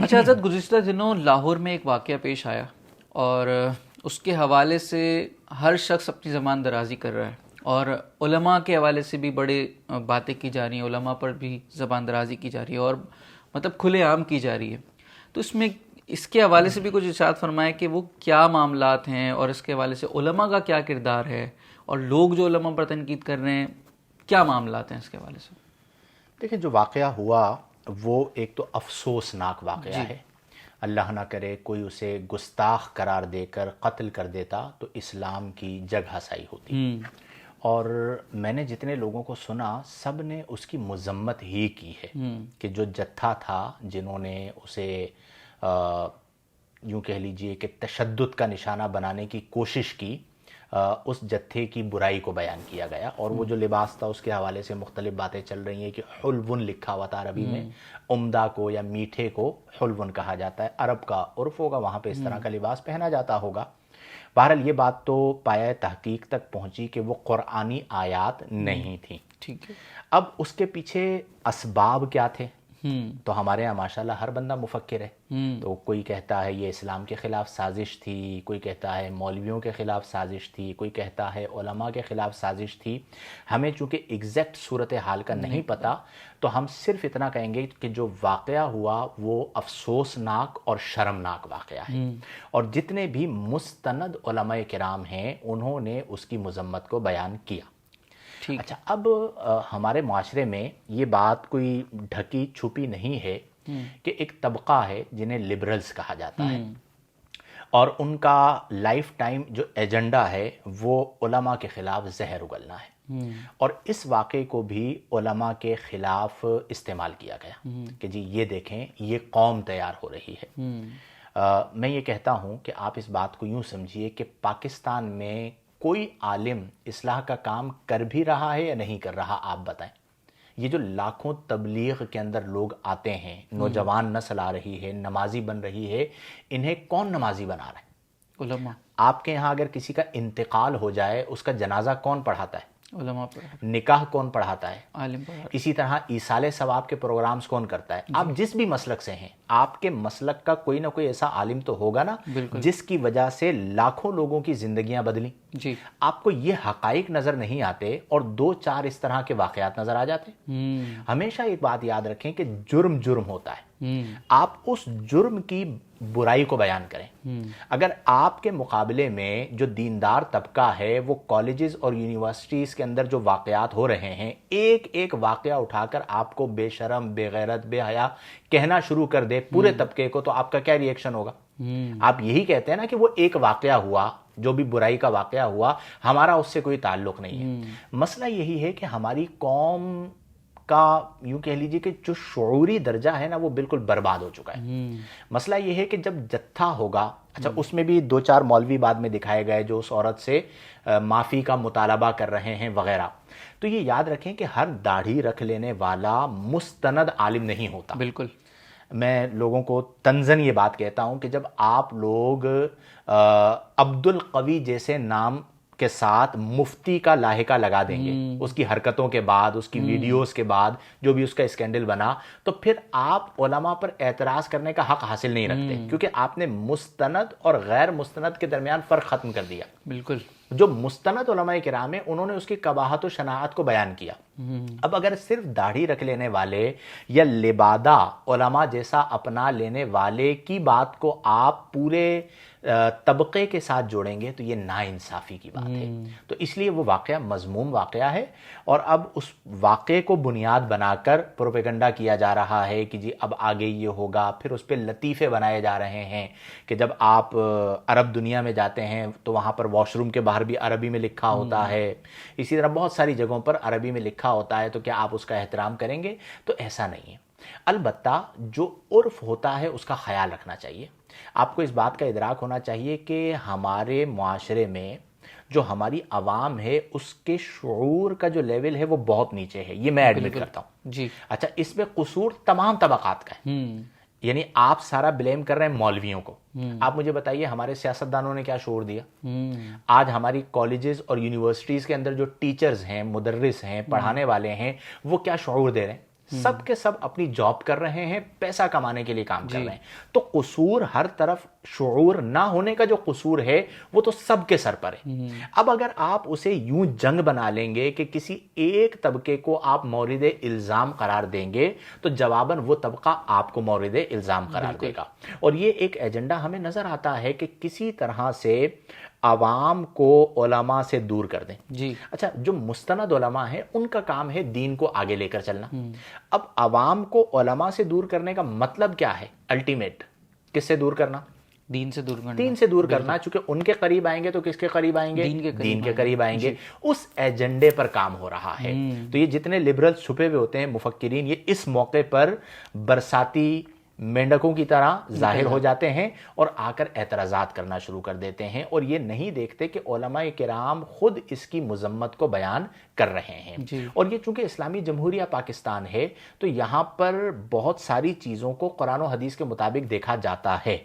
اچھا حضرت، گزشتہ دنوں لاہور میں ایک واقعہ پیش آیا اور اس کے حوالے سے ہر شخص اپنی زبان درازی کر رہا ہے، اور علماء کے حوالے سے بھی بڑے باتیں کی جا رہی ہیں، علماء پر بھی زبان درازی کی جا رہی ہے اور مطلب کھلے عام کی جا رہی ہے. تو اس کے حوالے سے بھی کچھ ارشاد فرمائے کہ وہ کیا معاملات ہیں اور اس کے حوالے سے علماء کا کیا کردار ہے، اور لوگ جو علماء پر تنقید کر رہے ہیں کیا معاملات ہیں اس کے حوالے سے. دیکھیں، جو واقعہ ہوا وہ ایک تو افسوسناک واقعہ ہے. اللہ نہ کرے کوئی اسے گستاخ قرار دے کر قتل کر دیتا تو اسلام کی جگ ہسائی ہوتی. اور میں نے جتنے لوگوں کو سنا سب نے اس کی مذمت ہی کی ہے کہ جو جتھا تھا جنہوں نے اسے یوں کہہ لیجئے کہ تشدد کا نشانہ بنانے کی کوشش کی، اس جتھے کی برائی کو بیان کیا گیا. اور وہ جو لباس تھا اس کے حوالے سے مختلف باتیں چل رہی ہیں کہ حلون لکھا ہوا تھا عربی میں. عمدہ کو یا میٹھے کو حلون کہا جاتا ہے، عرب کا عرف ہوگا، وہاں پہ اس طرح کا لباس پہنا جاتا ہوگا. بہرحال یہ بات تو پایہ تحقیق تک پہنچی کہ وہ قرآنی آیات نہیں تھیں. ٹھیک ہے. اب اس کے پیچھے اسباب کیا تھے؟ تو ہمارے یہاں ماشاءاللہ ہر بندہ مفکر ہے. تو کوئی کہتا ہے یہ اسلام کے خلاف سازش تھی، کوئی کہتا ہے مولویوں کے خلاف سازش تھی، کوئی کہتا ہے علماء کے خلاف سازش تھی. ہمیں چونکہ ایگزیکٹ صورتحال کا نہیں پتہ، تو ہم صرف اتنا کہیں گے کہ جو واقعہ ہوا وہ افسوسناک اور شرمناک واقعہ ہے. اور جتنے بھی مستند علماء کرام ہیں انہوں نے اس کی مذمت کو بیان کیا. اچھا، اب ہمارے معاشرے میں یہ بات کوئی ڈھکی چھپی نہیں ہے کہ ایک طبقہ ہے جنہیں لبرلز کہا جاتا ہے، اور ان کا لائف ٹائم جو ایجنڈا ہے وہ علماء کے خلاف زہر اگلنا ہے. اور اس واقعے کو بھی علماء کے خلاف استعمال کیا گیا کہ جی یہ دیکھیں یہ قوم تیار ہو رہی ہے. میں یہ کہتا ہوں کہ آپ اس بات کو یوں سمجھیے کہ پاکستان میں کوئی عالم اصلاح کا کام کر بھی رہا ہے یا نہیں کر رہا، آپ بتائیں. یہ جو لاکھوں تبلیغ کے اندر لوگ آتے ہیں، نوجوان نسل آ رہی ہے، نمازی بن رہی ہے، انہیں کون نمازی بنا رہا ہے؟ علماء. آپ کے یہاں اگر کسی کا انتقال ہو جائے اس کا جنازہ کون پڑھاتا ہے؟ علماء پر. نکاح کون پڑھاتا ہے؟ عالم پر. اسی طرح ایصال ثواب کے پروگرامز کون کرتا ہے؟ آپ جس بھی مسلک سے ہیں، آپ کے مسلک کا کوئی نہ کوئی ایسا عالم تو ہوگا نا جس کی وجہ سے لاکھوں لوگوں کی زندگیاں بدلیں. آپ کو یہ حقائق نظر نہیں آتے اور دو چار اس طرح کے واقعات نظر آ جاتے. ہمیشہ ایک بات یاد رکھیں کہ جرم جرم ہوتا ہے. آپ اس جرم کی برائی کو بیان کریں. اگر آپ کے مقابلے میں جو دیندار طبقہ ہے وہ کالجز اور یونیورسٹیز کے اندر جو واقعات ہو رہے ہیں، ایک ایک واقعہ اٹھا کر آپ کو بے شرم، بے غیرت، بے حیا کہنا شروع کر دے پورے طبقے کو، تو آپ کا کیا ری ایکشن ہوگا؟ آپ یہی کہتے ہیں نا کہ وہ ایک واقعہ ہوا، جو بھی برائی کا واقعہ ہوا، ہمارا اس سے کوئی تعلق نہیں ہے. مسئلہ یہی ہے کہ ہماری قوم کا یوں کہہ لیجیے کہ جو شعوری درجہ ہے نا وہ بالکل برباد ہو چکا ہے. مسئلہ یہ ہے کہ جب جتھا ہوگا، اچھا اس میں بھی دو چار مولوی بعد میں دکھائے گئے جو اس عورت سے معافی کا مطالبہ کر رہے ہیں وغیرہ. تو یہ یاد رکھیں کہ ہر داڑھی رکھ لینے والا مستند عالم نہیں ہوتا. بالکل. میں لوگوں کو تنزن یہ بات کہتا ہوں کہ جب آپ لوگ عبد القوی جیسے نام کے ساتھ مفتی کا لاحقہ لگا دیں گے اس کی حرکتوں کے بعد، اس کی ویڈیوز کے بعد، جو بھی اس کا اسکینڈل بنا، تو پھر آپ علماء پر اعتراض کرنے کا حق حاصل نہیں رکھتے، کیونکہ آپ نے مستند اور غیر مستند کے درمیان فرق ختم کر دیا. بالکل. جو مستند علماء کرام ہیں انہوں نے اس کی قباحت و شناعت کو بیان کیا. اب اگر صرف داڑھی رکھ لینے والے یا لبادہ علماء جیسا اپنا لینے والے کی بات کو آپ پورے طبقے کے ساتھ جوڑیں گے تو یہ ناانصافی کی بات ہے. تو اس لیے وہ واقعہ مذموم واقعہ ہے، اور اب اس واقعے کو بنیاد بنا کر پروپیگنڈا کیا جا رہا ہے کہ جی اب آگے یہ ہوگا. پھر اس پہ لطیفے بنائے جا رہے ہیں کہ جب آپ عرب دنیا میں جاتے ہیں تو وہاں پر واش روم کے باہر بھی عربی میں لکھا ہوتا ہے، اسی طرح بہت ساری جگہوں پر عربی میں لکھا ہوتا ہے، تو کیا آپ اس کا احترام کریں گے؟ تو ایسا نہیں ہے. البتہ جو عرف ہوتا ہے اس کا خیال رکھنا چاہیے. آپ کو اس بات کا ادراک ہونا چاہیے کہ ہمارے معاشرے میں جو ہماری عوام ہے اس کے شعور کا جو لیول ہے وہ بہت نیچے ہے، یہ میں ایڈمٹ کرتا ہوں. جی. اچھا، اس میں قصور تمام طبقات کا ہے. یعنی آپ سارا بلیم کر رہے ہیں مولویوں کو. آپ مجھے بتائیے ہمارے سیاستدانوں نے کیا شعور دیا؟ آج ہماری کالجز اور یونیورسٹیز کے اندر جو ٹیچرز ہیں، مدرس ہیں، پڑھانے والے ہیں، وہ کیا شعور دے رہے ہیں؟ سب کے سب اپنی جاب کر رہے ہیں, پیسہ کمانے کے لیے کام کر رہے ہیں. تو قصور ہر طرف شعور نہ ہونے کا جو قصور ہے وہ تو سب کے سر پر ہے. اب اگر آپ اسے یوں جنگ بنا لیں گے کہ کسی ایک طبقے کو آپ مورد الزام قرار دیں گے تو جواباً وہ طبقہ آپ کو مورد الزام قرار دے گا. اور یہ ایک ایجنڈا ہمیں نظر آتا ہے کہ کسی طرح سے عوام کو علماء سے دور کر دیں. اچھا, جو مستند علماء ہیں ان کا کام ہے دین کو آگے لے کر چلنا. اب عوام کو علماء سے دور کرنے کا مطلب کیا ہے؟ الٹیمیٹ کس سے دور کرنا؟ دین سے دور کرنا. دین سے دور کرنا. چونکہ ان کے قریب آئیں گے تو کس کے قریب آئیں گے؟ دین کے قریب آئیں گے. اس ایجنڈے پر کام ہو رہا ہے. تو یہ جتنے لبرلز چھپے ہوئے ہوتے ہیں مفکرین, یہ اس موقع پر برساتی مینڈکوں کی طرح ظاہر ہو جاتے ہیں اور آ کر اعتراضات کرنا شروع کر دیتے ہیں, اور یہ نہیں دیکھتے کہ علماء کرام خود اس کی مذمت کو بیان کر رہے ہیں. اور یہ چونکہ اسلامی جمہوریہ پاکستان ہے تو یہاں پر بہت ساری چیزوں کو قرآن و حدیث کے مطابق دیکھا جاتا ہے.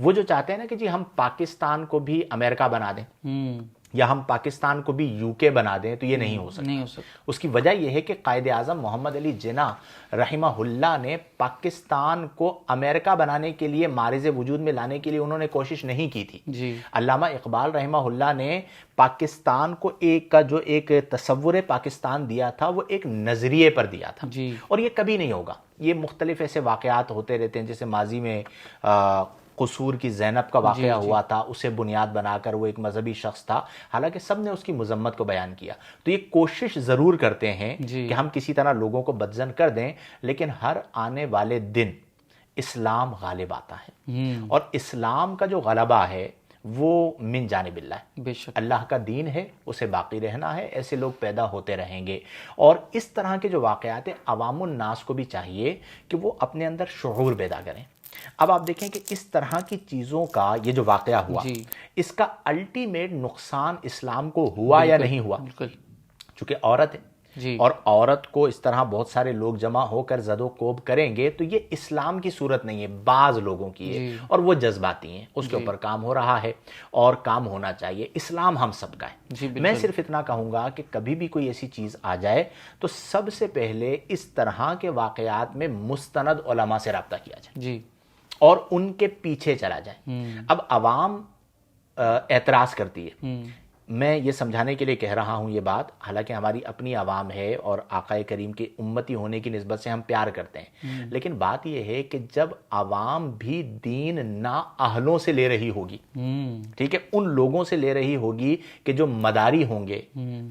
وہ جو چاہتے ہیں نا کہ جی ہم پاکستان کو بھی امریکہ بنا دیں یا ہم پاکستان کو بھی یو کے بنا دیں, تو یہ نہیں ہو سکتا. اس کی وجہ یہ ہے کہ قائد اعظم محمد علی جناح رحمہ اللہ نے پاکستان کو امریکہ بنانے کے لیے معرض وجود میں لانے کے لیے انہوں نے کوشش نہیں کی تھی. علامہ اقبال رحمہ اللہ نے پاکستان کو جو ایک تصور پاکستان دیا تھا وہ ایک نظریے پر دیا تھا, اور یہ کبھی نہیں ہوگا. یہ مختلف ایسے واقعات ہوتے رہتے ہیں, جیسے ماضی میں قصور کی زینب کا واقعہ ہوا تھا, اسے بنیاد بنا کر وہ ایک مذہبی شخص تھا, حالانکہ سب نے اس کی مذمت کو بیان کیا. تو یہ کوشش ضرور کرتے ہیں کہ ہم کسی طرح لوگوں کو بدزن کر دیں, لیکن ہر آنے والے دن اسلام غالب آتا ہے, اور اسلام کا جو غلبہ ہے وہ من جانب اللہ ہے. بے شک اللہ کا دین ہے, اسے باقی رہنا ہے. ایسے لوگ پیدا ہوتے رہیں گے, اور اس طرح کے جو واقعات ہیں عوام الناس کو بھی چاہیے کہ وہ اپنے اندر شعور پیدا کریں. اب آپ دیکھیں کہ اس طرح کی چیزوں کا یہ جو واقعہ ہوا, اس کا الٹیمیٹ نقصان اسلام کو ہوا یا نہیں ہوا؟ چونکہ عورت ہے, اور عورت کو اس طرح بہت سارے لوگ جمع ہو کر زد و کوب کریں گے تو یہ اسلام کی صورت نہیں ہے, بعض لوگوں کی ہے, اور وہ جذباتی ہیں. اس کے اوپر کام ہو رہا ہے اور کام ہونا چاہیے. اسلام ہم سب کا ہے. میں صرف اتنا کہوں گا کہ کبھی بھی کوئی ایسی چیز آ جائے تو سب سے پہلے اس طرح کے واقعات میں مستند علماء سے رابطہ کیا جائے اور ان کے پیچھے چلا جائے. اب عوام اعتراض کرتی ہے, میں یہ سمجھانے کے لیے کہہ رہا ہوں یہ بات, حالانکہ ہماری اپنی عوام ہے اور آقا کریم کی امتی ہونے کی نسبت سے ہم پیار کرتے ہیں, لیکن بات یہ ہے کہ جب عوام بھی دین نااہلوں سے لے رہی ہوگی, ٹھیک ہے, ان لوگوں سے لے رہی ہوگی کہ جو مداری ہوں گے,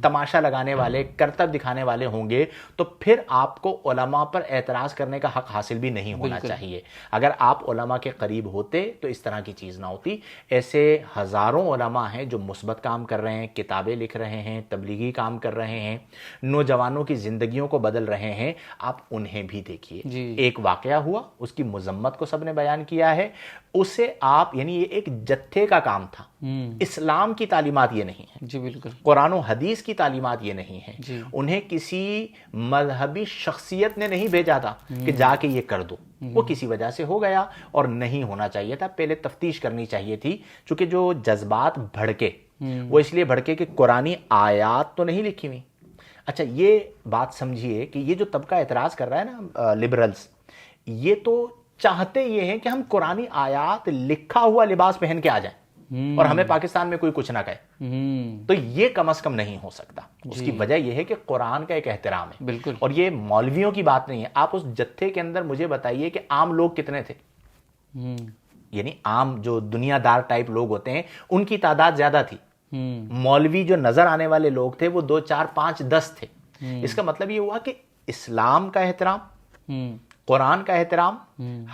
تماشا لگانے والے, کرتب دکھانے والے ہوں گے, تو پھر آپ کو علماء پر اعتراض کرنے کا حق حاصل بھی نہیں ہونا چاہیے. اگر آپ علماء کے قریب ہوتے تو اس طرح کی چیز نہ ہوتی. ایسے ہزاروں علماء ہیں جو مثبت کام کر رہے ہیں, کتابیں لکھ رہے ہیں, تبلیغی کام کر رہے ہیں, نوجوانوں کی زندگیوں کو بدل رہے ہیں. آپ انہیں بھی دیکھیے. ایک واقعہ ہوا, اس کی مذمت کو سب نے بیان کیا ہے, اسے آپ, یعنی یہ ایک جتھے کا کام تھا. اسلام کی تعلیمات یہ نہیں ہے, بالکل قرآن و حدیث کی تعلیمات یہ نہیں ہے. انہیں کسی مذہبی شخصیت نے نہیں بھیجا تھا کہ جا کے یہ کر دو. وہ کسی وجہ سے ہو گیا اور نہیں ہونا چاہیے تھا. پہلے تفتیش کرنی چاہیے تھی, چونکہ جو جذبات بھڑکے وہ اس لیے بھڑکے کہ قرآنی آیات تو نہیں لکھی ہوئی. اچھا, یہ بات سمجھیے کہ یہ جو طبقہ اعتراض کر رہا ہے نا لبرلز, یہ تو چاہتے یہ ہیں کہ ہم قرآنی آیات لکھا ہوا لباس پہن کے آ جائیں اور ہمیں پاکستان میں کوئی کچھ نہ کہے. تو یہ کم از کم نہیں ہو سکتا. اس کی وجہ یہ ہے کہ قرآن کا ایک احترام ہے, بالکل, اور یہ مولویوں کی بات نہیں ہے. آپ اس جتھے کے اندر مجھے بتائیے کہ عام لوگ کتنے تھے, یعنی عام جو دنیا دار ٹائپ لوگ ہوتے ہیں ان کی تعداد زیادہ تھی. مولوی جو نظر آنے والے لوگ تھے وہ 2 4 5 10 تھے. اس کا مطلب یہ ہوا کہ اسلام کا احترام, قرآن کا احترام,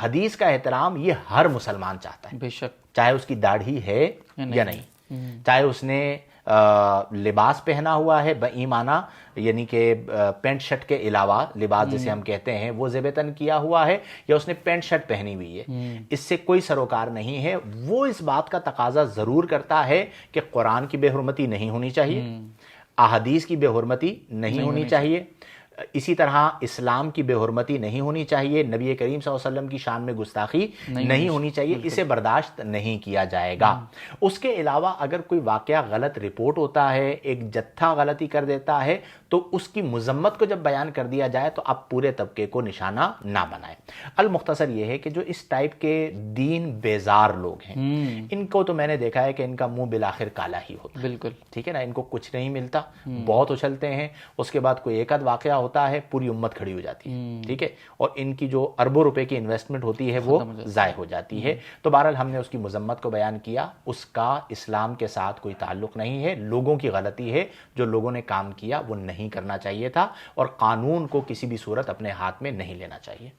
حدیث کا احترام یہ ہر مسلمان چاہتا ہے, بے شک, چاہے اس کی داڑھی ہے یا نہیں, چاہے اس نے لباس پہنا ہوا ہے بایمانہ, یعنی کہ پینٹ شرٹ کے علاوہ لباس جسے ہم کہتے ہیں وہ زیب تن کیا ہوا ہے, یا اس نے پینٹ شرٹ پہنی ہوئی ہے, اس سے کوئی سروکار نہیں ہے. وہ اس بات کا تقاضا ضرور کرتا ہے کہ قرآن کی بے حرمتی نہیں ہونی چاہیے, احادیث کی بے حرمتی نہیں ہونی چاہیے, اسی طرح اسلام کی بے حرمتی نہیں ہونی چاہیے، نبی کریم صلی اللہ علیہ وسلم کی شان میں گستاخی نہیں ہونی چاہیے، اسے برداشت نہیں کیا جائے گا۔ اس کے علاوہ اگر کوئی واقعہ غلط رپورٹ ہوتا ہے، ایک جتھا غلطی کر دیتا ہے، تو اس کی مذمت کو جب بیان کر دیا جائے تو آپ پورے طبقے کو نشانہ نہ بنائیں۔ المختصر یہ ہے کہ جو اس ٹائپ کے دین بیزار لوگ ہیں، ان کو تو میں نے دیکھا ہے کہ ان کا منہ بالآخر کالا ہی ہوتا ہے، بالکل ٹھیک ہے نا، ان کو کچھ نہیں ملتا، بہت اچھلتے ہیں، اس کے بعد کوئی ایک آدھ واقعہ ہوتا ہے، پوری امت کھڑی ہو جاتی ہے، ٹھیک ہے، اور ان کی جو اربوں روپے کی انویسٹمنٹ ہوتی ہے وہ ضائع ہو جاتی ہے۔ تو بہرحال ہم نے اس کی مذمت کو بیان کیا، اس کا اسلام کے ساتھ کوئی تعلق نہیں ہے، لوگوں کی غلطی ہے، جو لوگوں نے کام کیا وہ نہیں کرنا چاہیے تھا، اور قانون کو کسی بھی صورت اپنے ہاتھ میں نہیں لینا چاہیے۔